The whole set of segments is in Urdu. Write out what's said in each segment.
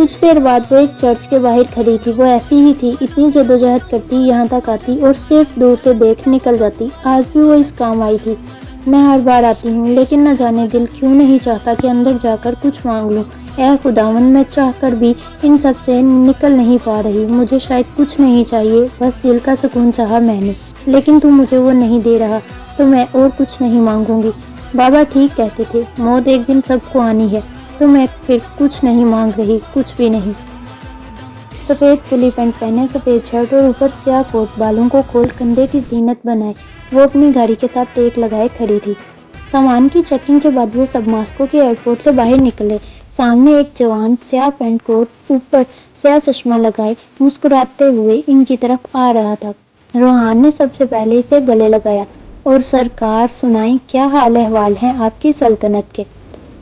کچھ دیر بعد وہ ایک چرچ کے باہر کھڑی تھی. وہ ایسی ہی تھی, اتنی جدوجہد کرتی, یہاں تک آتی اور صرف دور سے دیکھ نکل جاتی. آج بھی وہ اس کام آئی تھی. میں ہر بار آتی ہوں, لیکن نہ جانے دل کیوں نہیں چاہتا کہ اندر جا کر کچھ مانگ لوں. اے خداوند, میں چاہ کر بھی ان سب سے نکل نہیں پا رہی. مجھے شاید کچھ نہیں چاہیے, بس دل کا سکون چاہا میں نے, لیکن تو مجھے وہ نہیں دے رہا, تو میں اور کچھ نہیں مانگوں گی. بابا ٹھیک کہتے تھے, موت ایک دن سب کو آنی ہے. تو میں پھر کچھ نہیں مانگ رہی, کچھ بھی نہیں. سفید کلی پینٹ پہنے, سفید شرٹ اور اوپر سیاہ کوٹ, بالوں کو کھول کندھے کی زینت بنائے وہ اپنی گاڑی کے ساتھ ٹیک لگائے کھڑی تھی. سامان کی چیکنگ کے بعد وہ سب ماسکو کے ایئرپورٹ سے باہر نکلے. سامنے ایک جوان سیاہ پینٹ کوٹ, اوپر سیاہ چشمہ لگائے, مسکراتے ہوئے ان کی طرف آ رہا تھا. روحان نے سب سے پہلے اسے گلے لگایا. اور سرکار سنائیں, کیا حال احوال ہیں آپ کی سلطنت کے؟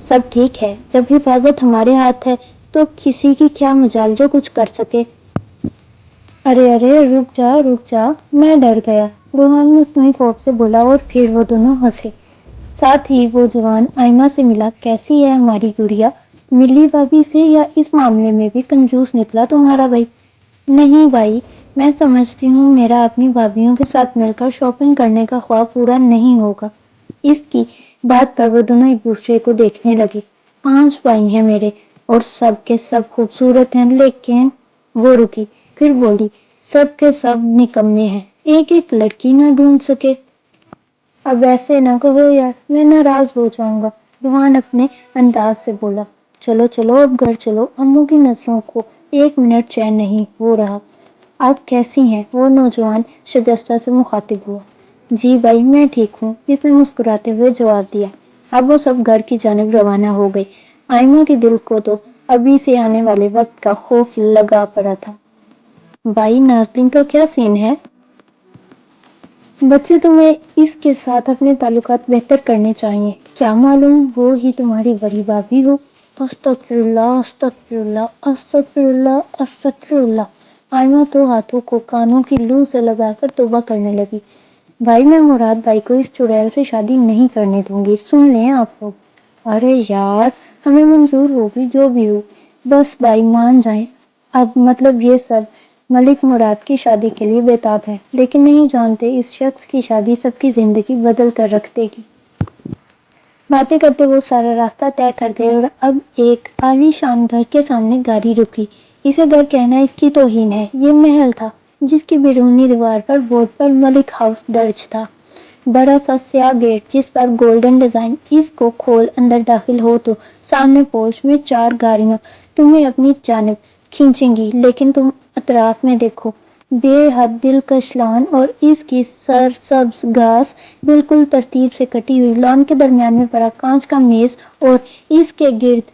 سب ٹھیک ہے. جب حفاظت ہمارے ہاتھ ہے تو کسی کی کیا مجال جو کچھ کر سکے. ارے رک جا, میں ڈر گیا, روحان مصنوعی خوف سے بولا, اور پھر وہ دونوں ہنسے. ساتھ ہی وہ جوان آئمہ سے ملا. کیسی ہے ہماری گڑیا؟ ملی بھابھی سے, یا اس معاملے میں بھی کنجوس نکلا تمہارا بھائی؟ نہیں بھائی, میں سمجھتی ہوں میرا اپنی بھابھیوں کے ساتھ مل کر شاپنگ کرنے کا خواب پورا نہیں ہوگا. اس کی بات پر وہ دونوں ایک دوسرے کو دیکھنے لگے. 5 بھائی ہیں میرے, اور سب کے سب خوبصورت ہیں, لیکن وہ رکی, پھر بولی, سب کے سب نکمے ہیں, ایک ایک لڑکی نہ ڈھونڈ سکے. اب ایسے نہ کہو یار, میں ناراض ہو جاؤں گا, روحان اپنے انداز سے بولا. چلو اب گھر چلو, امو کی نسلوں کو 1 منٹ چین نہیں ہو رہا. آپ کیسی ہیں؟ وہ نوجوان شگفتہ سے مخاطب ہوا. جی بھائی, میں ٹھیک ہوں, اس نے مسکراتے ہوئے جواب دیا. اب وہ سب گھر کی جانب روانہ ہو گئے. آئمہ کے دل کو تو ابھی سے آنے والے وقت کا خوف لگا پڑا تھا. بھائی, نازنین کا کیا سین ہے؟ بچے, تمہیں اس کے ساتھ اپنے تعلقات بہتر کرنے چاہیے. کیا معلوم وہ ہی تمہاری بڑی بھابھی ہو. استغفر اللہ. آئمہ تو ہاتھوں کو کانوں کی لو سے لگا کر توبہ کرنے لگی. بھائی, میں مراد بھائی کو اس چڑیل سے شادی نہیں کرنے دوں گی, سن لیں آپ لوگ. ارے یار, ہمیں منظور ہوگی جو بھی ہو, بس بھائی مان جائیں. اب مطلب یہ سب ملک مراد کی شادی کے لیے بےتاب ہے, لیکن نہیں جانتے اس شخص کی شادی سب کی زندگی بدل کر رکھ دے گی. باتیں کرتے وہ سارا راستہ طے کر گئے, اور اب ایک عالی شان گھر کے سامنے گاڑی رکی. اسے گھر کہنا اس کی توہین ہے. یہ محل تھا, جس کی بیرونی دیوار پر بورڈ پر ملک ہاؤس درج تھا. بڑا سا سیاہ گیٹ جس پر گولڈن ڈیزائن. اس کو کھول اندر داخل ہو تو سامنے پورچ میں 4 گاڑیاں تمہیں اپنی جانب کھینچیں گی, لیکن تم اطراف میں دیکھو, بے حد دلکش لان, اور اس کی سرسبز گھاس بالکل ترتیب سے کٹی ہوئی. لان کے درمیان میں پڑا کانچ کا میز, اور اس کے گرد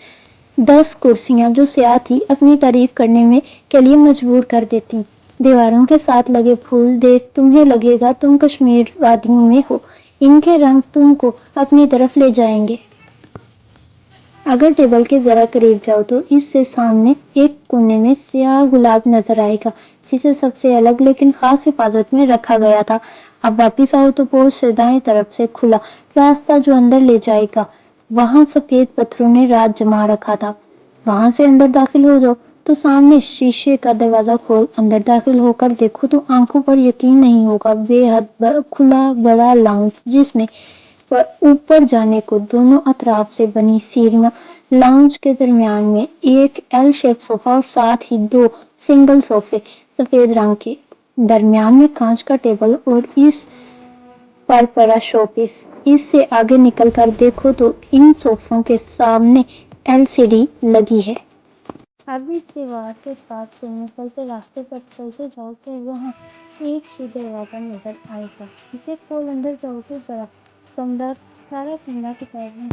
10 کرسیاں جو سیاہ تھی, اپنی تعریف کرنے میں کے لیے مجبور کر دیتی. دیواروں کے ساتھ لگے پھول دیکھ تمہیں لگے گا تم کشمیر وادیوں میں ہو. ان کے رنگ تم کو اپنی طرف لے جائیں گے. اگر ٹیبل کے ذرا قریب جاؤ تو اس سے سامنے ایک کونے میں سیاہ گلاب نظر آئے گا, جسے سب سے الگ لیکن خاص حفاظت میں رکھا گیا تھا. اب واپس آؤ تو پورچ سے دائیں طرف سے کھلا راستہ جو اندر لے جائے گا, وہاں سفید پتھروں نے رات جما رکھا تھا. وہاں سے اندر داخل ہو جاؤ تو سامنے شیشے کا دروازہ کھول اندر داخل ہو کر دیکھو تو آنکھوں پر یقین نہیں ہوگا. بے حد کھلا بڑا لاؤنج, جس میں اوپر جانے کو دونوں اطراف سے بنی سیڑھیاں. لاؤنج کے درمیان میں ایک ایل شیپ صوفہ, اور ساتھ ہی 2 سنگل صوفے سفید رنگ کے. درمیان میں کانچ کا ٹیبل, اور اس پر پڑا شو پیس. اس سے آگے نکل کر دیکھو تو ان صوفوں کے سامنے LCD لگی ہے. اب اس دیوار کے ساتھ سے نکلتے راستے پر چلتے جاؤ تو وہاں ایک ہی دروازہ نظر آئے گا. اسے کھول اندر جاؤ تو سارا کمرہ کتابیں.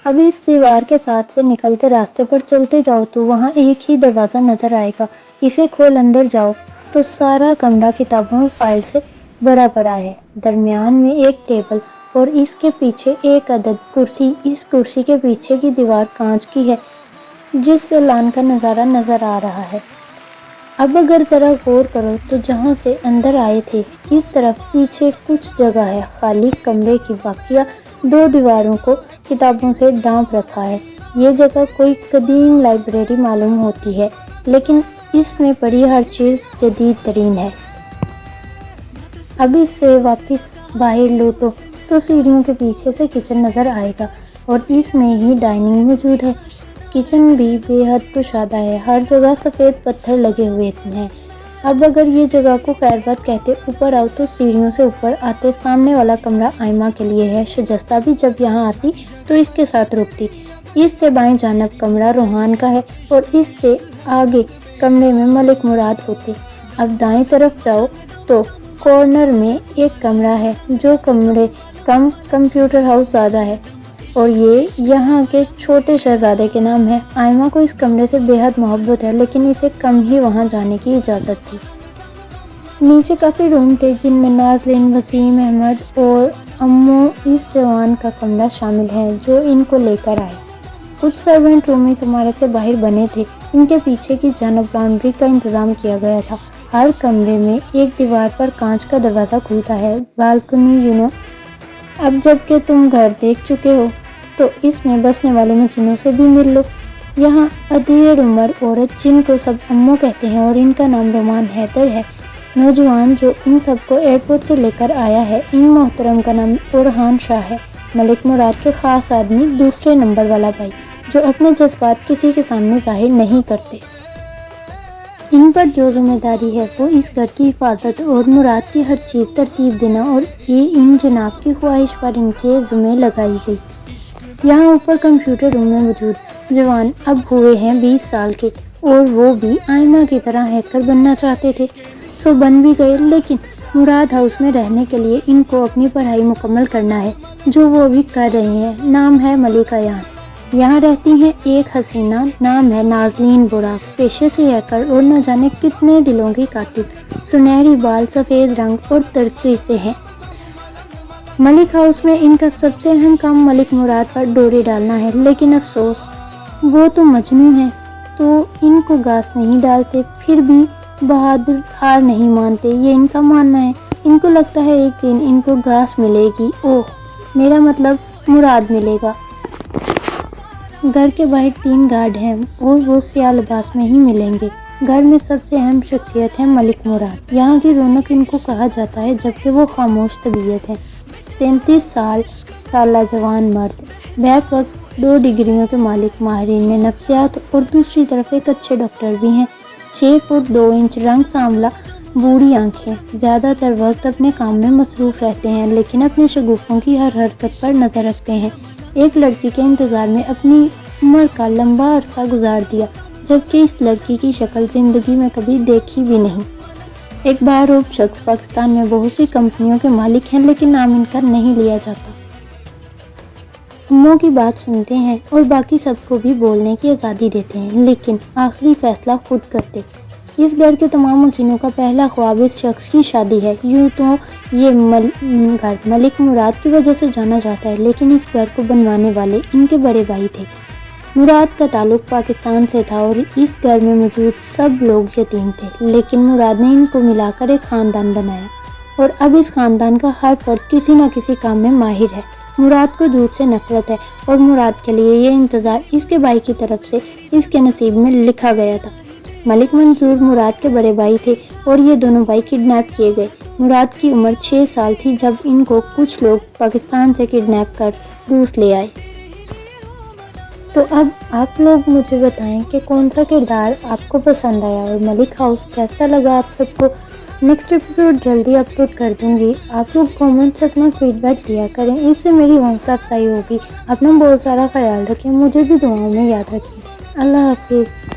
اب اس دیوار کے ساتھ سے نکلتے راستے پر چلتے جاؤ تو وہاں ایک ہی دروازہ نظر آئے گا. اسے کھول اندر جاؤ تو سارا کمرہ کتابوں اور فائل سے بھرا پڑا ہے. درمیان میں ایک ٹیبل, اور اس کے پیچھے ایک عدد کرسی. اس کرسی کے پیچھے کی دیوار کانچ کی ہے, جس سے لان کا نظارہ نظر آ رہا ہے. اب اگر ذرا غور کرو تو جہاں سے اندر آئے تھے, اس طرف پیچھے کچھ جگہ ہے خالی. کمرے کی باقیہ 2 دیواروں کو کتابوں سے ڈھانپ رکھا ہے. یہ جگہ کوئی قدیم لائبریری معلوم ہوتی ہے، لیکن اس میں پڑی ہر چیز جدید ترین ہے۔ اب اس سے واپس باہر لوٹو تو سیڑھیوں کے پیچھے سے کچن نظر آئے گا اور اس میں ہی ڈائننگ موجود ہے۔ کچن بھی بے حد کشادہ ہے، ہر جگہ سفید پتھر لگے ہوئے ہیں۔ اب اگر یہ جگہ کو خیر بات کہتے اوپر آؤ تو سیڑھیوں سے اوپر آتے سامنے والا کمرہ آئمہ کے لیے ہے۔ شجستہ بھی جب یہاں آتی تو اس کے ساتھ رکتی۔ اس سے بائیں جانب کمرہ روحان کا ہے اور اس سے آگے کمرے میں ملک مراد ہوتے۔ اب دائیں طرف جاؤ تو کارنر میں ایک کمرہ ہے جو کمرے کم کمپیوٹر ہاؤس زیادہ ہے اور یہ یہاں کے چھوٹے شہزادے کے نام ہے۔ آئمہ کو اس کمرے سے بے حد محبت ہے، لیکن اسے کم ہی وہاں جانے کی اجازت تھی۔ نیچے کافی روم تھے جن میں نازلین، وسیم احمد اور امو اس جوان کا کمرہ شامل ہے جو ان کو لے کر آئے۔ کچھ سرونٹ روم اس عمارت سے باہر بنے تھے۔ ان کے پیچھے کی جانب لانڈری کا انتظام کیا گیا تھا۔ ہر کمرے میں ایک دیوار پر کانچ کا دروازہ کھلتا ہے۔ بالکنی اب جب کہ تم گھر دیکھ چکے ہو تو اس میں بسنے والے مکینوں سے بھی مل لو۔ یہاں ادھیڑ عمر عورت جن کو سب امو کہتے ہیں اور ان کا نام رومان حیدر ہے، نوجوان جو ان سب کو ایئرپورٹ سے لے کر آیا ہے، ان محترم کا نام اورحان شاہ ہے، ملک مراد کے خاص آدمی، دوسرے نمبر والا بھائی جو اپنے جذبات کسی کے سامنے ظاہر نہیں کرتے۔ ان پر جو ذمہ داری ہے وہ اس گھر کی حفاظت اور مراد کی ہر چیز ترتیب دینا، اور یہ ان جناب کی خواہش پر ان کے ذمہ لگائی گئی۔ یہاں اوپر کمپیوٹر روم میں موجود جوان اب ہوئے ہیں 20 سال کے، اور وہ بھی آئمہ کی طرح ہیکر بننا چاہتے تھے، سو بن بھی گئے، لیکن مراد ہاؤس میں رہنے کے لیے ان کو اپنی پڑھائی مکمل کرنا ہے، جو وہ ابھی کر رہے ہیں۔ نام ہے ملکہ یان۔ یہاں رہتی ہیں ایک حسینہ، نام ہے نازلین براق، پیشے سے ہیکر اور نہ جانے کتنے دلوں کی قاتل، سنہری بال، سفید رنگ اور ترقی سے ہیں۔ ملک ہاؤس میں ان کا سب سے اہم کام ملک مراد پر ڈوری ڈالنا ہے، لیکن افسوس وہ تو مجنون ہیں تو ان کو گھاس نہیں ڈالتے، پھر بھی بہادر ہار نہیں مانتے، یہ ان کا ماننا ہے۔ ان کو لگتا ہے ایک دن ان کو گھاس ملے گی، اوہ میرا مطلب مراد ملے گا۔ گھر کے باہر 3 گارڈ ہیں اور وہ سیاہ لباس میں ہی ملیں گے۔ گھر میں سب سے اہم شخصیت ہے ملک مراد، یہاں کی رونق ان کو کہا جاتا ہے، جبکہ وہ خاموش طبیعت ہے۔ 33 سالہ جوان مرد، بیک وقت 2 ڈگریوں کے مالک، ماہرین میں نفسیات، اور دوسری طرف ایک اچھے ڈاکٹر بھی ہیں۔ 6 فٹ 2 انچ، رنگ سانولا، بوڑھی آنکھیں، زیادہ تر وقت اپنے کام میں مصروف رہتے ہیں، لیکن اپنے شگوفوں کی ہر حرکت پر نظر رکھتے ہیں۔ ایک لڑکی کے انتظار میں اپنی عمر کا لمبا عرصہ گزار دیا، جبکہ اس لڑکی کی شکل زندگی میں کبھی دیکھی بھی نہیں۔ ایک باروب شخص، پاکستان میں بہت سی کمپنیوں کے مالک ہیں، لیکن نام ان کا نہیں لیا جاتا۔ اموں کی بات سنتے ہیں اور باقی سب کو بھی بولنے کی آزادی دیتے ہیں، لیکن آخری فیصلہ خود کرتے۔ اس گھر کے تمام مکینوں کا پہلا خواب اس شخص کی شادی ہے۔ یوں تو یہ گھر ملک مراد کی وجہ سے جانا جاتا ہے، لیکن اس گھر کو بنوانے والے ان کے بڑے بھائی تھے۔ مراد کا تعلق پاکستان سے تھا اور اس گھر میں موجود سب لوگ یتیم تھے، لیکن مراد نے ان کو ملا کر ایک خاندان بنایا، اور اب اس خاندان کا ہر فرد کسی نہ کسی کام میں ماہر ہے۔ مراد کو جھوٹ سے نفرت ہے اور مراد کے لیے یہ انتظار اس کے بھائی کی طرف سے اس کے نصیب میں لکھا گیا تھا۔ ملک منظور مراد کے بڑے بھائی تھے اور یہ دونوں بھائی کڈنیپ کیے گئے۔ مراد کی عمر 6 سال تھی جب ان کو کچھ لوگ پاکستان سے کڈنیپ کر روس لے آئے۔ تو اب آپ لوگ مجھے بتائیں کہ کون سا کردار آپ کو پسند آیا اور ملک ہاؤس کیسا لگا آپ سب کو۔ نیکسٹ ایپیسوڈ جلدی اپلوڈ کر دوں گی، آپ لوگ کامنٹ سیکشن میں فیڈ بیک دیا کریں، اس سے میری حوصلہ افزائی ہوگی۔ اپنا بہت سارا خیال رکھیں، مجھے بھی دعاؤں میں یاد رکھیں۔ اللہ حافظ۔